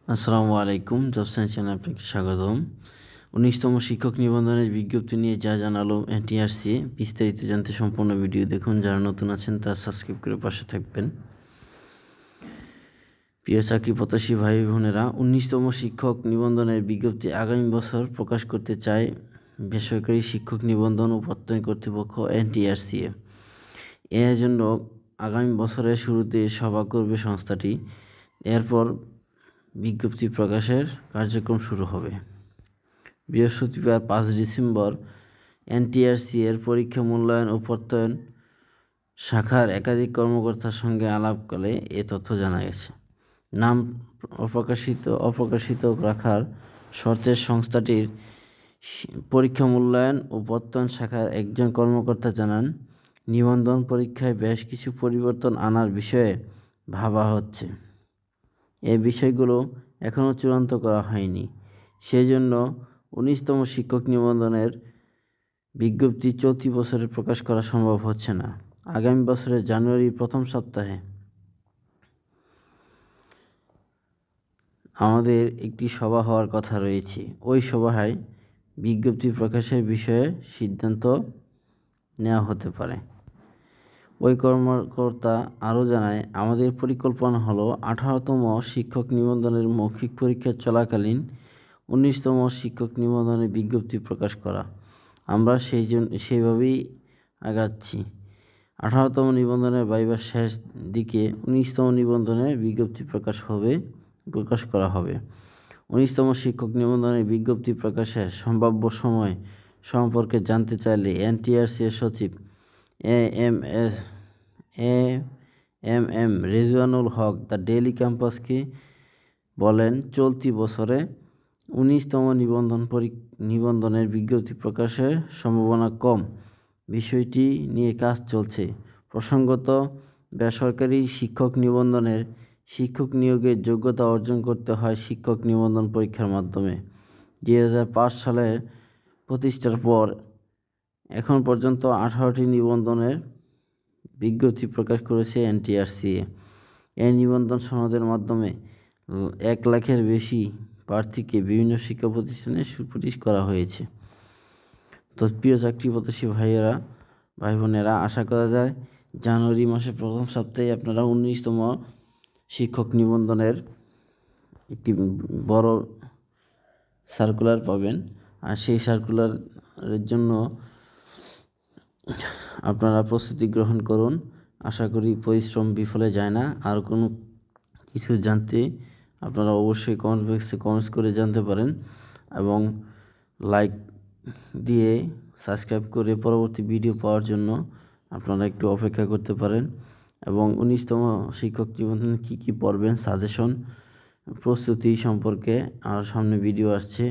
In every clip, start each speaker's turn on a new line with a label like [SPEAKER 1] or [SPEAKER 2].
[SPEAKER 1] আসসালামু আলাইকুম, job science চ্যানেলে আপনাকে স্বাগতম। ১৯তম শিক্ষক নিবন্ধনের বিজ্ঞপ্তি নিয়ে যা জানালো এনটিআরসি, বিস্তারিত জানতে সম্পূর্ণ ভিডিও দেখুন। যারা নতুন আছেন তারা সাবস্ক্রাইব করে পাশে থাকবেন। প্রিয় চাকরি প্রত্যাশী ভাই বোনেরা, ১৯তম শিক্ষক নিবন্ধনের বিজ্ঞপ্তি আগামী বছর প্রকাশ করতে চায় বেসরকারি শিক্ষক নিবন্ধন ও প্রত্যয়ন কর্তৃপক্ষ এনটিআরসি। এর জন্য আগামী বছরের শুরুতে সভা করবে সংস্থাটি। এরপর বিজ্ঞপ্তি প্রকাশের কার্যক্রম শুরু হবে। বৃহস্পতিবার ৫ ডিসেম্বর এনটিআরসি এর পরীক্ষা মূল্যায়ন ও প্রত্যয়ন শাখার একাধিক কর্মকর্তার সঙ্গে আলাপকালে এ তথ্য জানা গেছে। নাম অপ্রকাশিত রাখার শর্তে সংস্থাটির পরীক্ষা মূল্যায়ন ও প্রত্যয়ন শাখার একজন কর্মকর্তা জানান, নিবন্ধন পরীক্ষায় বেশ কিছু পরিবর্তন আনার বিষয়ে ভাবা হচ্ছে। এই বিষয়গুলো এখনও চূড়ান্ত করা হয়নি। সেজন্য ১৯তম শিক্ষক নিবন্ধনের বিজ্ঞপ্তি চলতি বছরে প্রকাশ করা সম্ভব হচ্ছে না। আগামী বছরের জানুয়ারির প্রথম সপ্তাহে আমাদের একটি সভা হওয়ার কথা রয়েছে। ওই সভায় বিজ্ঞপ্তি প্রকাশের বিষয়ে সিদ্ধান্ত নেওয়া হতে পারে। ওই কর্মকর্তা আরও জানায়, আমাদের পরিকল্পনা হলো ১৮তম শিক্ষক নিবন্ধনের মৌখিক পরীক্ষা চলাকালীন ১৯তম শিক্ষক নিবন্ধনের বিজ্ঞপ্তি প্রকাশ করা। আমরা সেইভাবেই আগাচ্ছি। ১৮তম নিবন্ধনের ভাইবার শেষ দিকে ১৯তম নিবন্ধনের বিজ্ঞপ্তি প্রকাশ করা হবে। ১৯তম শিক্ষক নিবন্ধনের বিজ্ঞপ্তি প্রকাশের সম্ভাব্য সময় সম্পর্কে জানতে চাইলে এনটিআরসি এর সচিব M Rezwanul Haq The Daily ক্যাম্পাসকে বলেন, চলতি বছরে ১৯তম নিবন্ধনের বিজ্ঞপ্তি প্রকাশের সম্ভাবনা কম। বিষয়টি নিয়ে কাজ চলছে। প্রসঙ্গত, বেসরকারি শিক্ষক নিবন্ধনের শিক্ষক নিয়োগের যোগ্যতা অর্জন করতে হয় শিক্ষক নিবন্ধন পরীক্ষার মাধ্যমে। ২০০৫ সালে প্রতিষ্ঠার পর এখন পর্যন্ত ১৮টি নিবন্ধনের বিজ্ঞপ্তি প্রকাশ করেছে এনটিআরসি। এই নিবন্ধন সনদের মাধ্যমে ১ লাখের বেশি প্রার্থীকে বিভিন্ন শিক্ষা প্রতিষ্ঠানে সুপারিশ করা হয়েছে। তো প্রিয় চাকরি প্রত্যাশী ভাই বোনেরা, আশা করা যায় জানুয়ারি মাসের প্রথম সপ্তাহে আপনারা ১৯তম শিক্ষক নিবন্ধনের একটি বড় সার্কুলার পাবেন। আর সেই সার্কুলারের জন্য আপনারা প্রস্তুতি গ্রহণ করুন। আশা করি পরিশ্রম বিফলে যায় না। আর কোনো কিছু জানতে আপনারা অবশ্যই কমেন্ট বক্সে কমেন্টস করে জানতে পারেন এবং লাইক দিয়ে সাবস্ক্রাইব করে পরবর্তী ভিডিও পাওয়ার জন্য আপনারা একটু অপেক্ষা করতে পারেন। এবং ১৯তম শিক্ষক নিবন্ধনে কী কী পড়বেন সাজেশন প্রস্তুতি সম্পর্কে আর সামনে ভিডিও আসছে।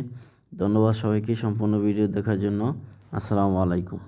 [SPEAKER 1] ধন্যবাদ সবাইকে সম্পূর্ণ ভিডিও দেখার জন্য। আসসালামু আলাইকুম।